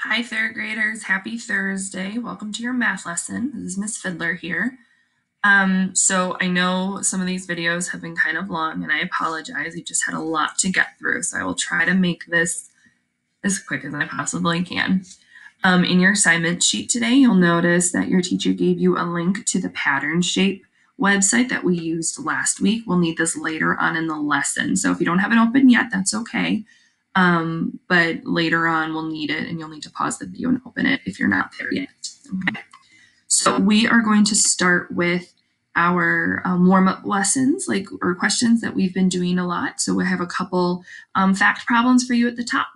Hi, third graders. Happy Thursday. Welcome to your math lesson. This is Miss Fiddler here. So I know some of these videos have been kind of long, and I apologize. We've just had a lot to get through, so I will try to make this as quick as I possibly can. In your assignment sheet today, you'll notice that your teacher gave you a link to the pattern shape website that we used last week. We'll need this later on in the lesson. So if you don't have it open yet, that's okay. But later on we'll need it, and you'll need to pause the video and open it if you're not there yet. Okay. So we are going to start with our warm-up lessons, or questions that we've been doing a lot. So we have a couple fact problems for you at the top,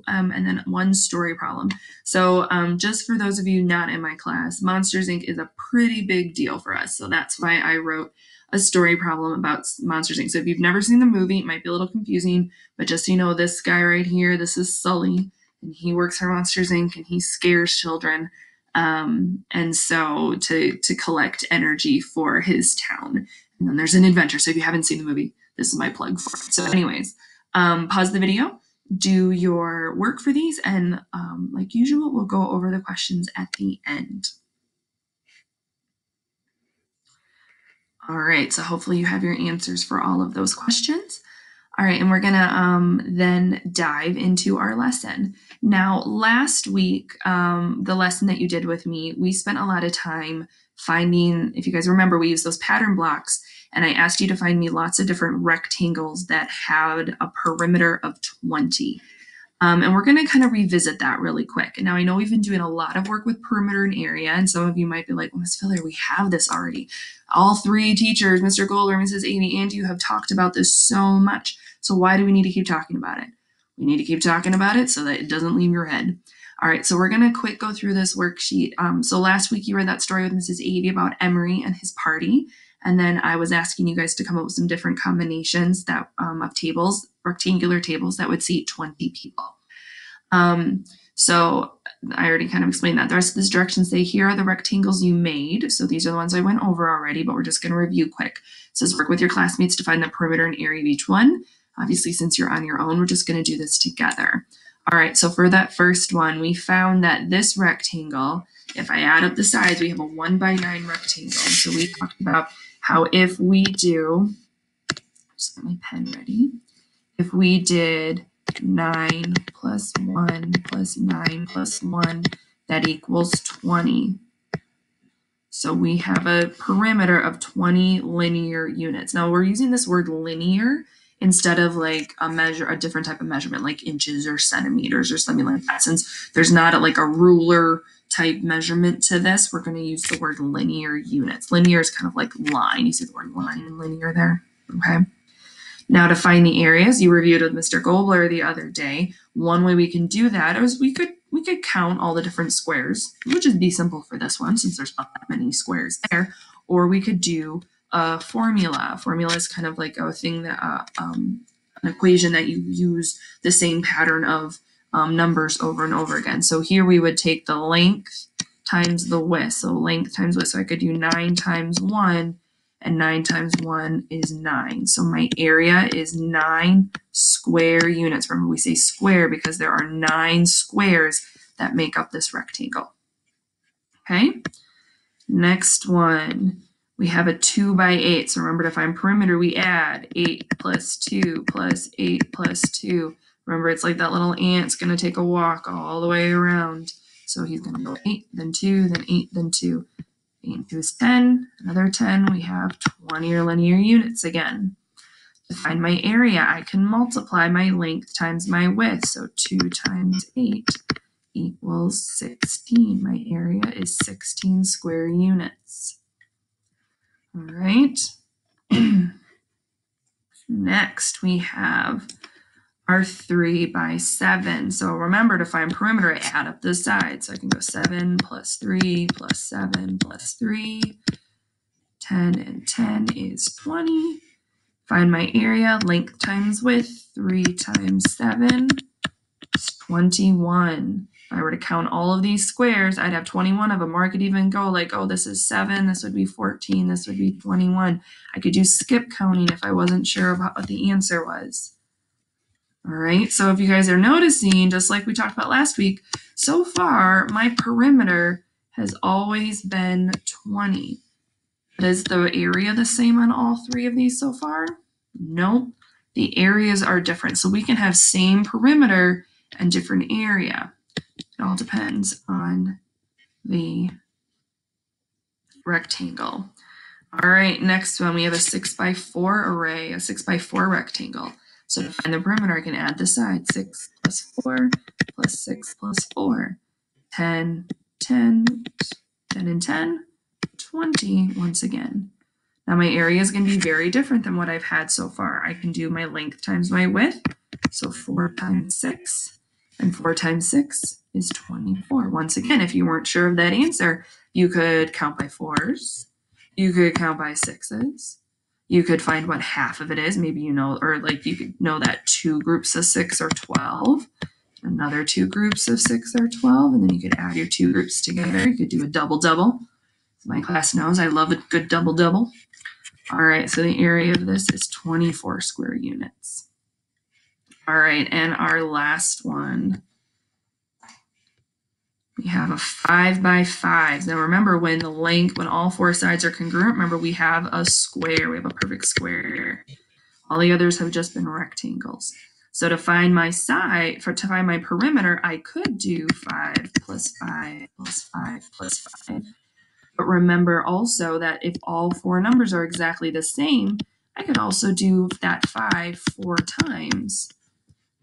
and then one story problem. So just for those of you not in my class, Monsters, Inc. is a pretty big deal for us. So that's why I wrote a story problem about Monsters, Inc. So if you've never seen the movie, it might be a little confusing, but just so you know, this guy right here, this is Sully, and he works for Monsters, Inc., and he scares children. And so to collect energy for his town. And then there's an inventor. So if you haven't seen the movie, this is my plug for it. So anyways, pause the video, do your work for these, and like usual, we'll go over the questions at the end. All right, so hopefully you have your answers for all of those questions. All right, and we're gonna then dive into our lesson. Now, last week, the lesson that you did with me, we spent a lot of time finding, if you guys remember, we used those pattern blocks, and I asked you to find me lots of different rectangles that had a perimeter of 20. And we're gonna kind of revisit that really quick. Now, I know we've been doing a lot of work with perimeter and area, and some of you might be like, well, Ms. Filler, we have this already. All three teachers, Mr. Goldberg, Mrs. Amy, and you have talked about this so much. So why do we need to keep talking about it? We need to keep talking about it so that it doesn't leave your head. All right, so we're gonna quick go through this worksheet. So last week you read that story with Mrs. Avey about Emery and his party. And then I was asking you guys to come up with some different combinations that of tables, rectangular tables that would seat 20 people. So I already kind of explained that. The rest of this directions say, here are the rectangles you made. So these are the ones I went over already, but we're just gonna review quick. It says work with your classmates to find the perimeter and area of each one. Obviously, since you're on your own, we're just gonna do this together. All right, so for that first one, we found that this rectangle, if I add up the sides, we have a 1x9 rectangle. So we talked about how if we do, just get my pen ready. If we did 9 plus 1 plus 9 plus 1, that equals 20. So we have a perimeter of 20 linear units. Now we're using this word linear instead of like a different type of measurement, like inches or centimeters or something like that. Since there's not a ruler type measurement to this, we're going to use the word linear units. Linear is kind of like line. You see the word line and linear there, okay? Now to find the areas, you reviewed with Mr. Gobler the other day. One way we can do that is we could count all the different squares, which would be simple for this one since there's not that many squares there. Or we could do a formula. A formula is kind of like a thing that an equation that you use the same pattern of numbers over and over again. So here we would take the length times the width. So length times width. So I could do 9 times 1. And 9 times 1 is 9. So my area is 9 square units. Remember, we say square because there are 9 squares that make up this rectangle. Okay, next one, we have a 2x8. So remember, to find perimeter, we add 8 plus 2 plus 8 plus 2. Remember, it's like that little ant's going to take a walk all the way around. So he's going to go 8, then 2, then 8, then 2. 8 and 2 is 10, another 10, we have 20 linear units again. To find my area, I can multiply my length times my width. So 2 times 8 equals 16. My area is 16 square units. All right. Next, we have our 3x7. So remember, to find perimeter, I add up the sides. So I can go 7 plus 3 plus 7 plus 3. 10 and 10 is 20. Find my area, length times width, 3 times 7 is 21. If I were to count all of these squares, I'd have 21 of them. Or I could even go like, oh, this is 7, this would be 14, this would be 21. I could do skip counting if I wasn't sure about what the answer was. All right, so if you guys are noticing, just like we talked about last week, so far my perimeter has always been 20. But is the area the same on all three of these so far? Nope. The areas are different. So we can have same perimeter and different area. It all depends on the rectangle. All right, next one, we have a 6x4 array, a 6x4 rectangle. So to find the perimeter, I can add the sides. 6 plus 4 plus 6 plus 4. 10, 10, 10 and 10, 20 once again. Now my area is going to be very different than what I've had so far. I can do my length times my width. So 4 times 6, and 4 times 6 is 24. Once again, if you weren't sure of that answer, you could count by 4s. You could count by 6s. You could find what half of it is. Maybe you know, or like you could know that 2 groups of 6 are 12. Another 2 groups of 6 are 12. And then you could add your 2 groups together. You could do a double-double. My class knows I love a good double-double. All right, so the area of this is 24 square units. All right, and our last one, we have a 5x5. Now remember, when all 4 sides are congruent, remember we have a square. We have a perfect square. All the others have just been rectangles. So to find my perimeter, I could do 5 plus 5 plus 5 plus 5. But remember also that if all 4 numbers are exactly the same, I could also do that 5 4 times.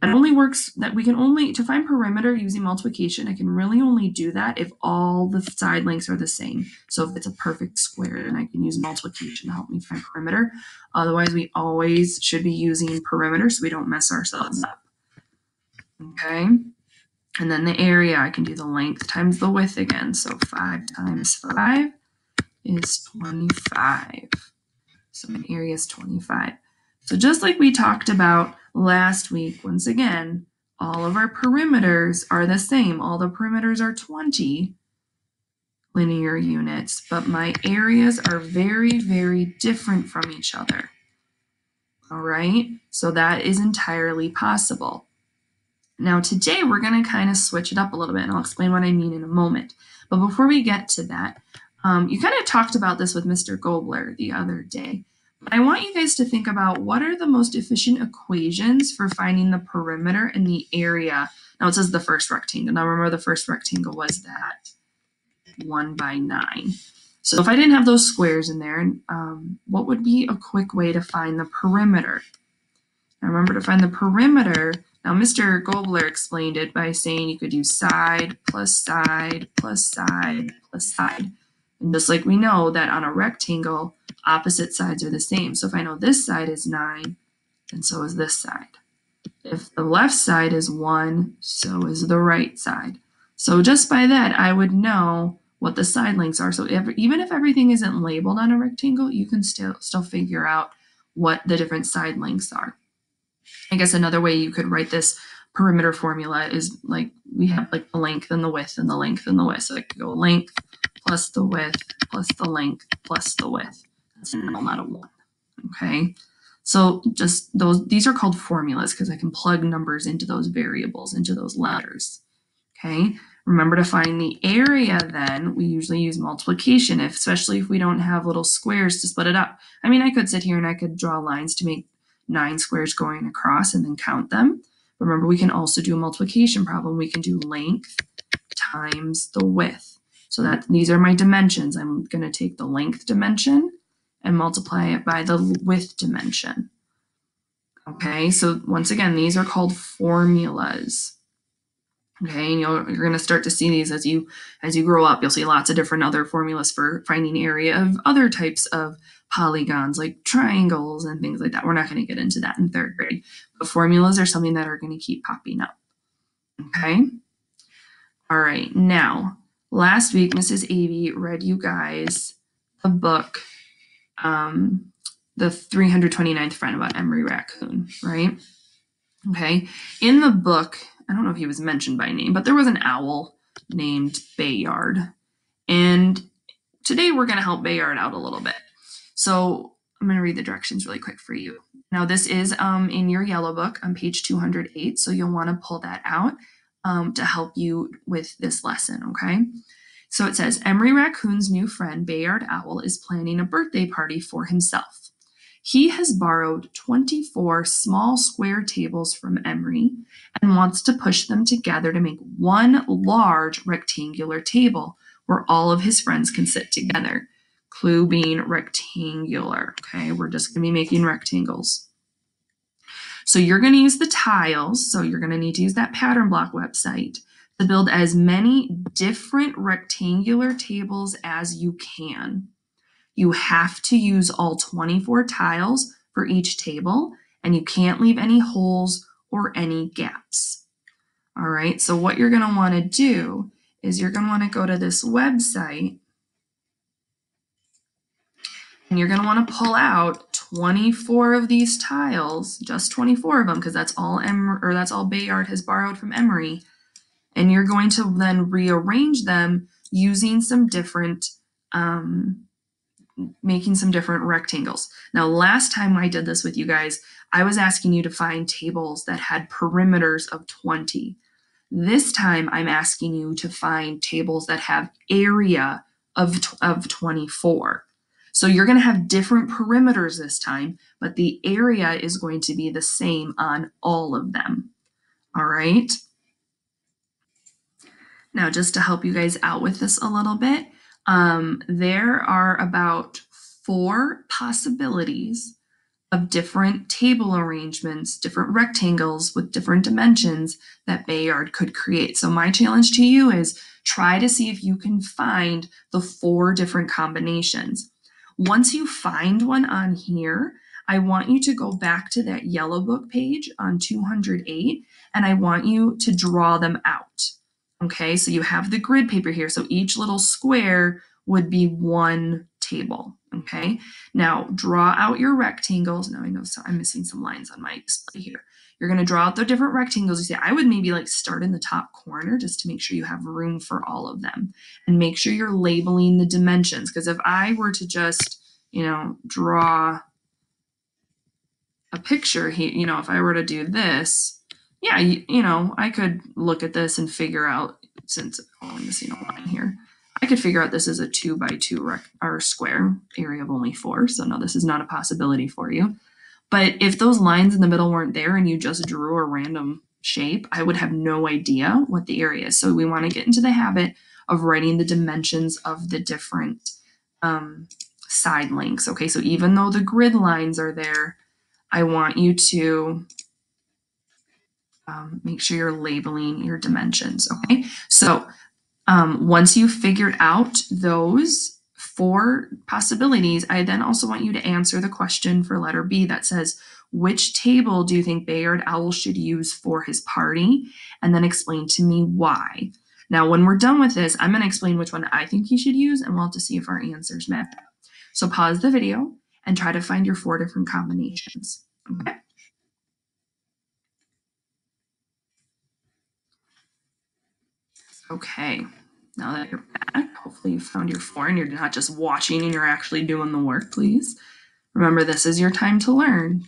That only works, to find perimeter using multiplication, I can really only do that if all the side lengths are the same. So if it's a perfect square, then I can use multiplication to help me find perimeter. Otherwise, we always should be using perimeter so we don't mess ourselves up. Okay? And then the area, I can do the length times the width again. So 5 times 5 is 25. So my area is 25. So just like we talked about last week, once again, all of our perimeters are the same. All the perimeters are 20 linear units, but my areas are very, very different from each other. All right, so that is entirely possible. Now today we're going to kind of switch it up a little bit, and I'll explain what I mean in a moment. But before we get to that, you kind of talked about this with Mr. Gobler the other day. But I want you guys to think about what are the most efficient equations for finding the perimeter and the area. Now it says the first rectangle. Now remember the first rectangle was that 1/9. So if I didn't have those squares in there, what would be a quick way to find the perimeter? Now remember, to find the perimeter, now Mr. Gobler explained it by saying you could do side plus side plus side plus side. And just like we know that on a rectangle, opposite sides are the same. So if I know this side is 9, then so is this side. If the left side is 1, so is the right side. So just by that, I would know what the side lengths are. So even if everything isn't labeled on a rectangle, you can still figure out what the different side lengths are. I guess another way you could write this perimeter formula is like we have like the length and the width and the length and the width. So I could go length plus the width plus the length plus the width. That's an L, not a 1. Okay. So just these are called formulas because I can plug numbers into those variables, into those letters. Okay. Remember, to find the area then, we usually use multiplication, especially if we don't have little squares to split it up. I mean, I could sit here and I could draw lines to make 9 squares going across and then count them. Remember, we can also do a multiplication problem. We can do length times the width. So that these are my dimensions. I'm going to take the length dimension and multiply it by the width dimension. Okay, so once again, these are called formulas. Okay, and you're going to start to see these as you grow up. You'll see lots of different other formulas for finding area of other types of polygons, like triangles and things like that. We're not going to get into that in 3rd grade, but formulas are something that are going to keep popping up. Okay. All right. Now, last week, Mrs. Avey read you guys a book, The 329th Friend, about Emery Raccoon, right? Okay. In the book, I don't know if he was mentioned by name, but there was an owl named Bayard. And today we're going to help Bayard out a little bit. So I'm going to read the directions really quick for you. Now, this is in your yellow book on page 208, so you'll want to pull that out to help you with this lesson, okay? So it says, Emery Raccoon's new friend, Bayard Owl, is planning a birthday party for himself. He has borrowed 24 small square tables from Emery and wants to push them together to make one large rectangular table where all of his friends can sit together. Clue being rectangular, okay? We're just going to be making rectangles. So you're going to use the tiles, so you're going to need to use that pattern block website to build as many different rectangular tables as you can. You have to use all 24 tiles for each table, and you can't leave any holes or any gaps. All right, so what you're going to want to do is you're going to want to go to this website, and you're going to want to pull out 24 of these tiles, just 24 of them, because that's all Bayard has borrowed from Emery. And you're going to then rearrange them using some different, making some different rectangles. Now, last time I did this with you guys, I was asking you to find tables that had perimeters of 20. This time, I'm asking you to find tables that have area of 24. So you're going to have different perimeters this time, but the area is going to be the same on all of them. All right. Now, just to help you guys out with this a little bit, there are about 4 possibilities of different table arrangements, different rectangles with different dimensions that Bayard could create. So my challenge to you is try to see if you can find the 4 different combinations. Once you find one on here, I want you to go back to that yellow book page on 208, and I want you to draw them out. Okay, so you have the grid paper here. So each little square would be one table. Okay, now draw out your rectangles. Now I know I'm missing some lines on my display here. You're going to draw out the different rectangles. You see, I would maybe like start in the top corner just to make sure you have room for all of them, and make sure you're labeling the dimensions. Because if I were to just, draw a picture here, if I were to do this, yeah, I could look at this and figure out, since I'm missing a line here, I could figure out this is a 2 by 2 square, area of only 4. So no, this is not a possibility for you. But if those lines in the middle weren't there and you just drew a random shape, I would have no idea what the area is. So we want to get into the habit of writing the dimensions of the different side lengths. Okay, so even though the grid lines are there, I want you to make sure you're labeling your dimensions. Okay, so once you've figured out those 4 possibilities, I then also want you to answer the question for letter B that says, which table do you think Bayard Owl should use for his party? And then explain to me why. Now, when we're done with this, I'm going to explain which one I think he should use, and we'll have to see if our answers match up. So pause the video and try to find your 4 different combinations. Okay. Okay. Now that you're back, hopefully you found your 4 and you're not just watching and you're actually doing the work, please. Remember, this is your time to learn.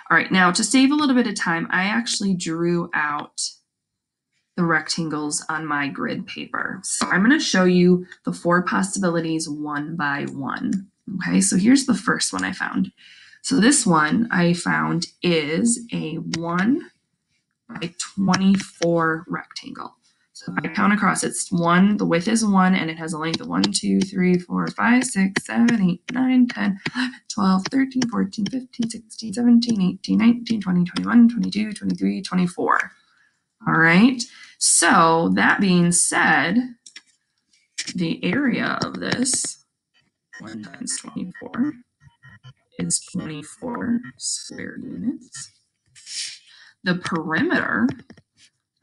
All right, now to save a little bit of time, I actually drew out the rectangles on my grid paper. So I'm going to show you the 4 possibilities one by one. Okay, so here's the first one I found. So this one I found is a 1 by 24 rectangle. So if I count across, it's 1, the width is 1, and it has a length of 1, 2, 3, 4, 5, 6, 7, 8, 9, 10, 11, 12, 13, 14, 15, 16, 17, 18, 19, 20, 21, 22, 23, 24. All right. So that being said, the area of this 1 times 24 is 24 square units. The perimeter,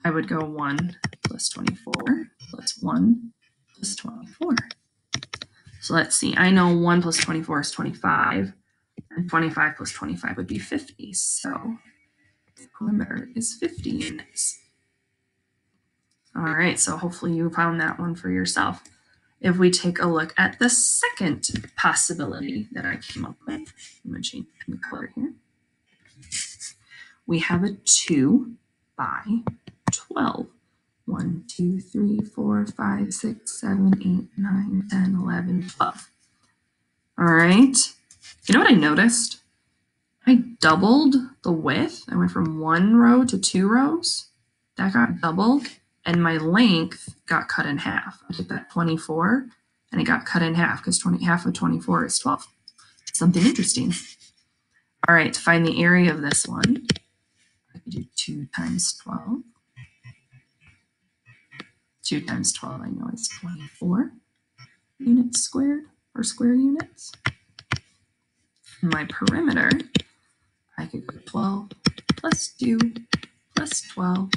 I would go 1 plus 24 plus 1 plus 24. So let's see, I know 1 plus 24 is 25, and 25 plus 25 would be 50. So the perimeter is 50 units. All right, so hopefully you found that one for yourself. if we take a look at the second possibility that I came up with, I'm going to change the color here. We have a 2 by 12. 1, 2, 3, 4, 5, 6, 7, 8, 9, 10, 11, 12. All right. You know what I noticed? I doubled the width. I went from 1 row to 2 rows. That got doubled, and my length got cut in half. I took that 24, and it got cut in half because half of 24 is 12. Something interesting. All right, to find the area of this one, I could do 2 times 12. 2 times 12, I know, is 24 units squared, or square units. My perimeter, I could go 12 plus 2 plus 12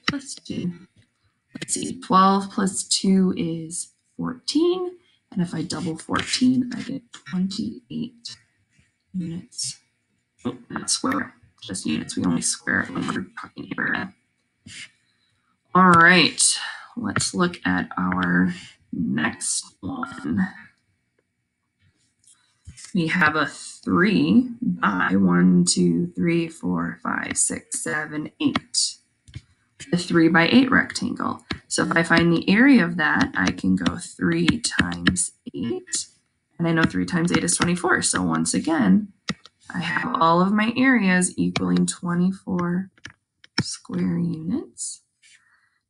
plus 2. Let's see, 12 plus 2 is 14. And if I double 14, I get 28 units. Oh, not square, just units. We only square it when we're talking area. All right, let's look at our next one. We have a 3 by 1, 2, 3, 4, 5, 6, 7, 8. A 3 by 8 rectangle. So if I find the area of that, I can go 3 times 8. And I know 3 times 8 is 24. So once again, I have all of my areas equaling 24 square units.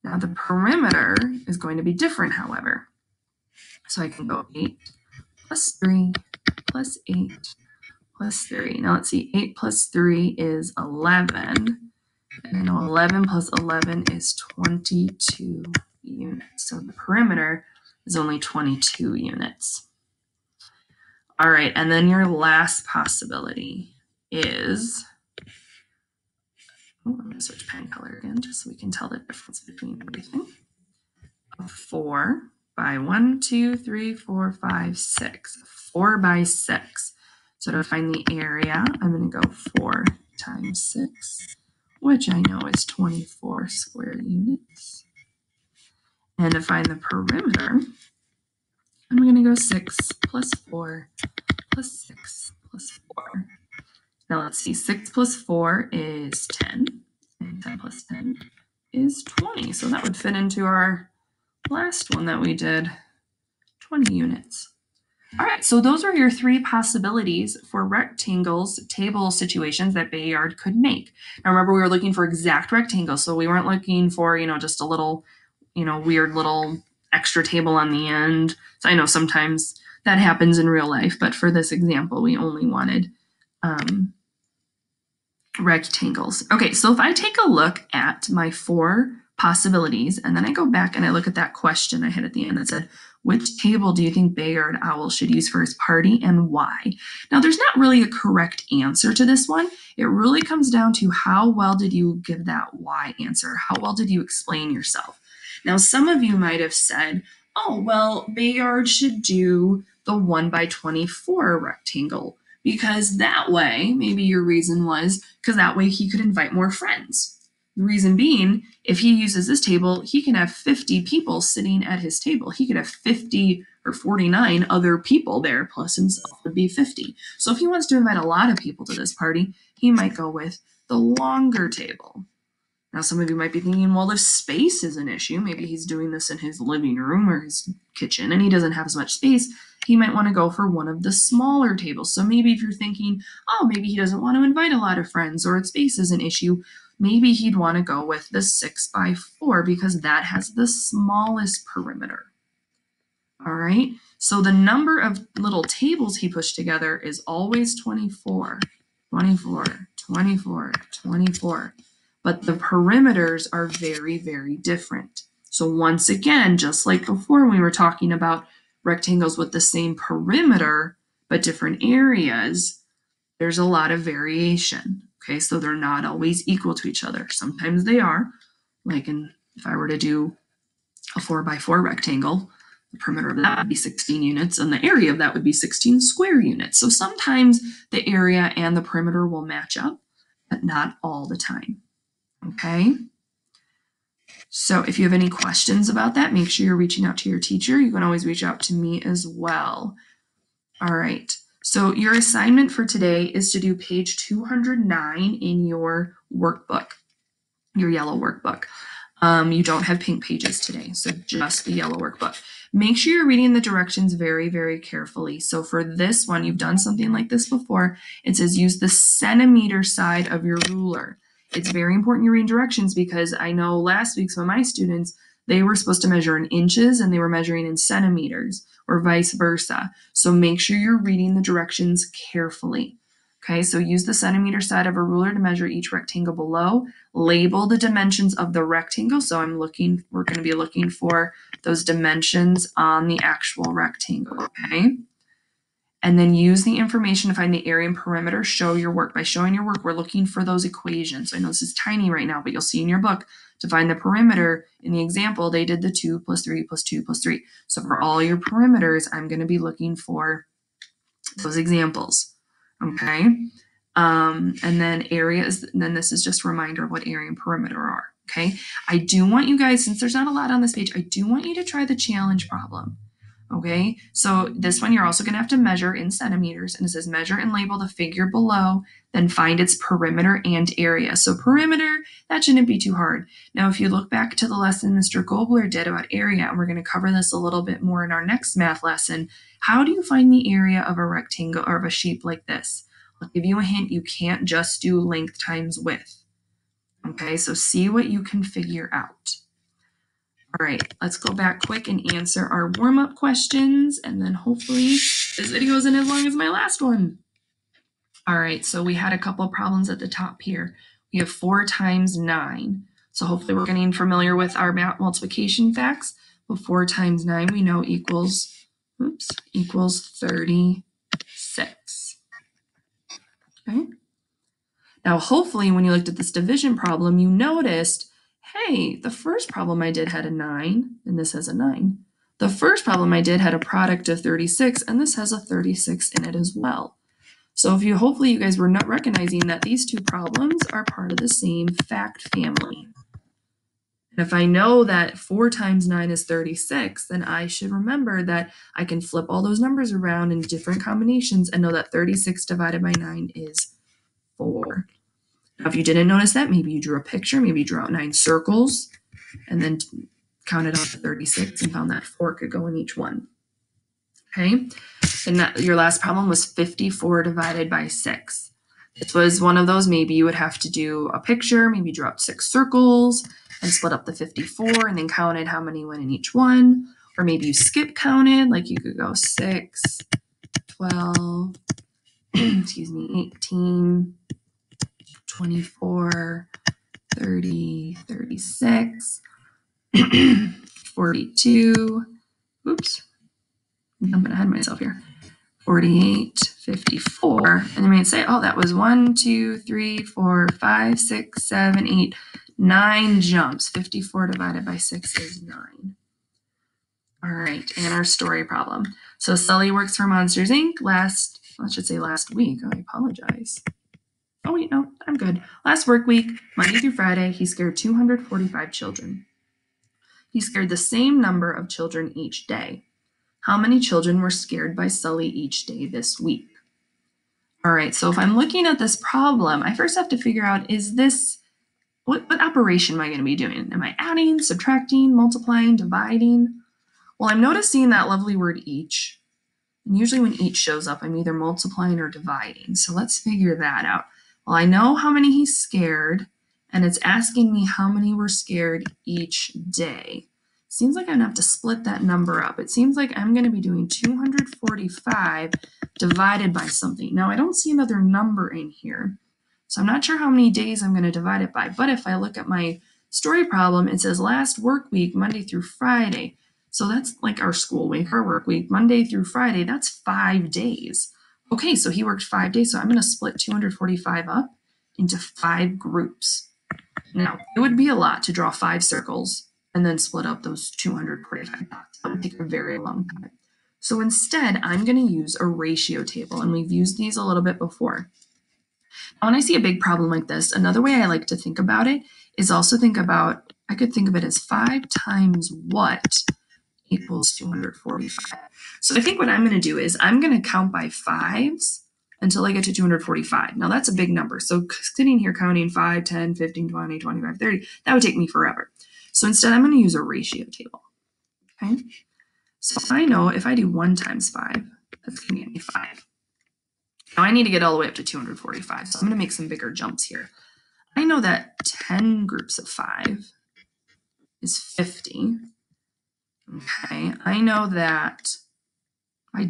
Now the perimeter is going to be different, however. So I can go 8 plus 3 plus 8 plus 3. Now let's see, 8 plus 3 is 11. And I know 11 plus 11 is 22 units. So the perimeter is only 22 units. All right, and then your last possibility is, I'm going to switch pen color again just so we can tell the difference between everything. A 4 by 1, 2, 3, 4, 5, 6. 4 by 6. So to find the area, I'm going to go 4 times 6, which I know is 24 square units. And to find the perimeter, I'm going to go 6 plus 4 plus 6 plus 4. Now let's see, 6 plus 4 is 10, and 10 plus 10 is 20. So that would fit into our last one that we did, 20 units. All right, so those are your 3 possibilities for rectangles, table situations that Bayard could make. Now remember, we were looking for exact rectangles, so we weren't looking for, just a little, weird little extra table on the end. So I know sometimes that happens in real life, but for this example, we only wanted rectangles. Okay, so if I take a look at my 4 possibilities, and then I go back and I look at that question I had at the end that said, which table do you think Bayard Owl should use for his party and why? Now, there's not really a correct answer to this one. It really comes down to how well did you give that why answer? How well did you explain yourself? Now, some of you might have said, oh, well, Bayard should do the 1 by 24 rectangle because that way, maybe your reason was because that way he could invite more friends. The reason being, if he uses this table, he can have 50 people sitting at his table. He could have 50 or 49 other people there, plus himself would be 50. So if he wants to invite a lot of people to this party, he might go with the longer table. Now, some of you might be thinking, well, if space is an issue, maybe he's doing this in his living room or his kitchen and he doesn't have as much space, he might want to go for one of the smaller tables. So maybe if you're thinking, oh, maybe he doesn't want to invite a lot of friends or space is an issue, maybe he'd want to go with the 6 by 4 because that has the smallest perimeter. All right, so the number of little tables he pushed together is always 24, 24, 24, 24. But the perimeters are very, very different. So once again, just like before we were talking about rectangles with the same perimeter, but different areas, there's a lot of variation. Okay, so they're not always equal to each other. Sometimes they are, like if I were to do a 4 by 4 rectangle, the perimeter of that would be 16 units and the area of that would be 16 square units. So sometimes the area and the perimeter will match up, but not all the time. Okay, So if you have any questions about that, make sure you're reaching out to your teacher. You can always reach out to me as well. All right. So your assignment for today is to do page 209 in your workbook, your yellow workbook. You don't have pink pages today, so just the yellow workbook. Make sure you're reading the directions very, very carefully. So for this one, you've done something like this before. It says use the centimeter side of your ruler. It's very important you're reading directions because I know last week some of my students, they were supposed to measure in inches and they were measuring in centimeters or vice versa. So make sure you're reading the directions carefully. Okay, so use the centimeter side of a ruler to measure each rectangle below. Label the dimensions of the rectangle. So we're going to be looking for those dimensions on the actual rectangle, okay? And then use the information to find the area and perimeter. Show your work. By showing your work, we're looking for those equations. I know this is tiny right now, but you'll see in your book to find the perimeter. In the example, they did the 2 + 3 + 2 + 3. So for all your perimeters, I'm going to be looking for those examples, okay? And then areas, and then this is just a reminder of what area and perimeter are, okay? I do want you guys, since there's not a lot on this page, I do want you to try the challenge problem, okay? So this one, you're also gonna have to measure in centimeters, and it says measure and label the figure below, then find its perimeter and area. So perimeter, that shouldn't be too hard. Now, if you look back to the lesson Mr. Gobler did about area, and we're gonna cover this a little bit more in our next math lesson, how do you find the area of a rectangle or of a shape like this? I'll give you a hint, you can't just do length times width. Okay, so see what you can figure out. All right, let's go back quick and answer our warm-up questions, and then hopefully this video isn't as long as my last one. All right, so we had a couple of problems at the top here. We have 4 times 9. So hopefully we're getting familiar with our multiplication facts. But 4 times 9 we know equals 36. Okay. Now, hopefully, when you looked at this division problem, you noticed, hey, the first problem I did had a 9, and this has a 9. The first problem I did had a product of 36, and this has a 36 in it as well. So hopefully you guys were not recognizing that these two problems are part of the same fact family. And if I know that 4 times 9 is 36, then I should remember that I can flip all those numbers around in different combinations and know that 36 divided by 9 is 4. Now, if you didn't notice that, maybe you drew a picture, maybe you drew out 9 circles, and then counted out to 36 and found that 4 could go in each one. Okay, and your last problem was 54 divided by 6. This was one of those, maybe you would have to do a picture, maybe draw out 6 circles and split up the 54 and then counted how many went in each one. Or maybe you skip counted, like you could go 6, 12, 18, 24, 30, 36, 42, oops, I'm jumping ahead of myself here, 48, 54, and you might say, oh, that was 1, 2, 3, 4, 5, 6, 7, 8, 9 jumps. 54 divided by 6 is 9. All right, and our story problem. So Sully works for Monsters, Inc. last week. Oh, I apologize. Oh, wait, no, I'm good. Last work week, Monday through Friday, he scared 245 children. He scared the same number of children each day. How many children were scared by Sully each day this week? All right, so if I'm looking at this problem, I first have to figure out, what operation am I going to be doing? Am I adding, subtracting, multiplying, dividing? Well, I'm noticing that lovely word each. And usually when each shows up, I'm either multiplying or dividing. So let's figure that out. Well, I know how many he scared, and it's asking me how many were scared each day. Seems like I'm going to have to split that number up. It seems like I'm going to be doing 245 divided by something. Now, I don't see another number in here, so I'm not sure how many days I'm going to divide it by. But if I look at my story problem, it says last work week, Monday through Friday. So that's like our school week, our work week, Monday through Friday. That's 5 days. Okay, so he worked 5 days, so I'm going to split 245 up into 5 groups. Now, it would be a lot to draw 5 circles and then split up those 245 dots. That would take a very long time. So instead, I'm going to use a ratio table, and we've used these a little bit before. Now, when I see a big problem like this, another way I like to think about it is also think about I could think of it as 5 times what equals 245. So I think what I'm going to do is I'm going to count by 5s until I get to 245. Now that's a big number. So sitting here counting 5, 10, 15, 20, 25, 30, that would take me forever. So instead I'm going to use a ratio table. Okay. So I know if I do 1 times 5, that's going to get me 5. Now I need to get all the way up to 245. So I'm going to make some bigger jumps here. I know that 10 groups of 5 is 50. Okay, I know that if I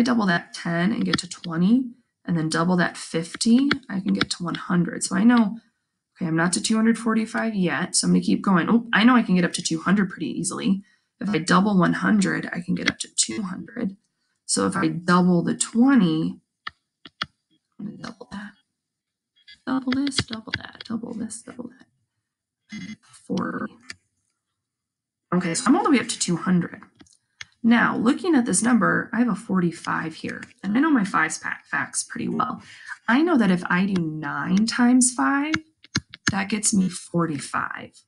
double that 10 and get to 20, and then double that 50, I can get to 100. So I know, okay, I'm not to 245 yet, so I'm going to keep going. Oh, I know I can get up to 200 pretty easily. If I double 100, I can get up to 200. So if I double the 20, I'm going to double that. Double this, double that, double this, double that. 40. Okay, so I'm all the way up to 200. Now, looking at this number, I have a 45 here, and I know my 5 facts pretty well. I know that if I do 9 times 5, that gets me 45.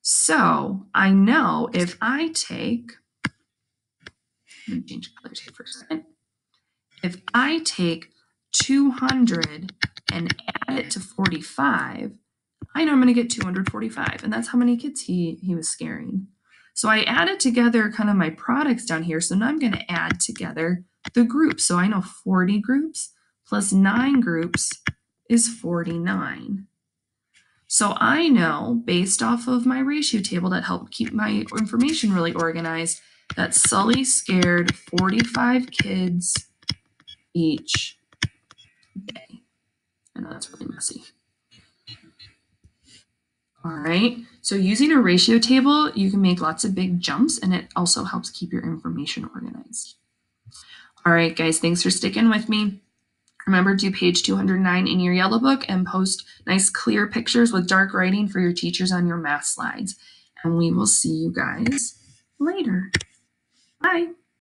So I know if I take, let me change colors here for a second. If I take 200 and add it to 45, I know I'm going to get 245, and that's how many kids he was scaring. So I added together kind of my products down here. So now I'm going to add together the groups. So I know 40 groups plus 9 groups is 49. So I know, based off of my ratio table that helped keep my information really organized, that Sully scared 45 kids each day. I know that's really messy. All right, so using a ratio table, you can make lots of big jumps, and it also helps keep your information organized. All right, guys, thanks for sticking with me. Remember to do page 209 in your yellow book and post nice clear pictures with dark writing for your teachers on your math slides. And we will see you guys later. Bye.